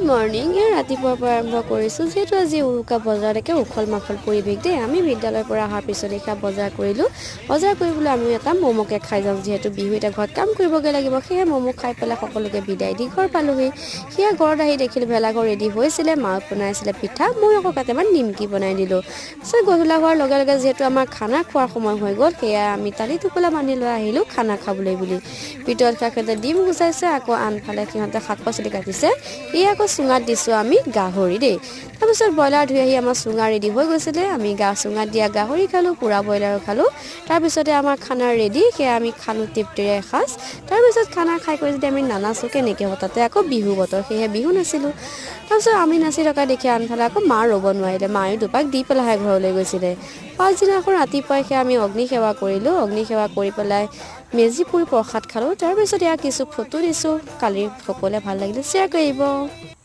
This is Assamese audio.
মৰ্নিং ৰাতিপুৱাৰ পৰা আৰম্ভ কৰিছোঁ যিহেতু আজি উৰুকা বজাৰলৈকে উখল মাখল পৰিৱেশ দেই আমি বিদ্যালয়ৰ পৰা অহাৰ পিছত দেখা বজাৰ কৰিলোঁ বজাৰ কৰিবলৈ আমি এটা ম'ম'কে খাই যাওঁ যিহেতু বিহু এটা ঘৰত কাম কৰিবগৈ লাগিব সেয়ে ম'ম' খাই পেলাই সকলোকে বিদায় দি ঘৰ পালোহি সেয়া ঘৰত আহি দেখিলোঁ ভেলাঘৰ ৰেডি হৈছিলে মা বনাইছিলে পিঠা মই আকৌ কেইটামান নিমকি বনাই দিলোঁ তাৰপিছত গধূলা হোৱাৰ লগে লগে যিহেতু আমাৰ খানা খোৱাৰ সময় হৈ গ'ল সেয়া আমি টালি টোপোলা বান্ধি লৈ আহিলোঁ খানা খাবলৈ বুলি ভিতৰত কাষতে ডিম গুচাইছে আকৌ আনফালে সিহঁতে শাক পাচলি কাটিছে এই আকৌ চুঙাত দিছোঁ আমি গাহৰি দেই তাৰপিছত ব্ৰইলাৰ ধুই আহি আমাৰ চুঙা ৰেডি হৈ গৈছিলে আমি চুঙাত দিয়া গাহৰি খালোঁ পুৰা ব্ৰইলাৰো খালোঁ তাৰপিছতে আমাৰ খানা ৰেডি সেয়া আমি খালোঁ তৃপ্তিৰে এসাঁজ তাৰপিছত খানা খাই কৰি যদি আমি নানাচোঁ কেনেকৈ হ'ব তাতে আকৌ বিহু বতৰ সেয়েহে বিহু নাছিলোঁ তাৰপিছত আমি নাচি থকা দেখি আনফালে আকৌ মা ৰ'ব নোৱাৰিলে মায়ে দুপাক দি পেলাইহে ঘৰলৈ গৈছিলে পাছদিনাখন ৰাতিপুৱাই সেয়া আমি অগ্নি সেৱা কৰিলোঁ অগ্নি সেৱা কৰি পেলাই মেজি পুৰি প্ৰসাদ খালোঁ তাৰপিছত এয়া কিছু ফটো দিছোঁ কালিৰ সকলোৱে ভাল লাগিলে শ্বেয়াৰ কৰিব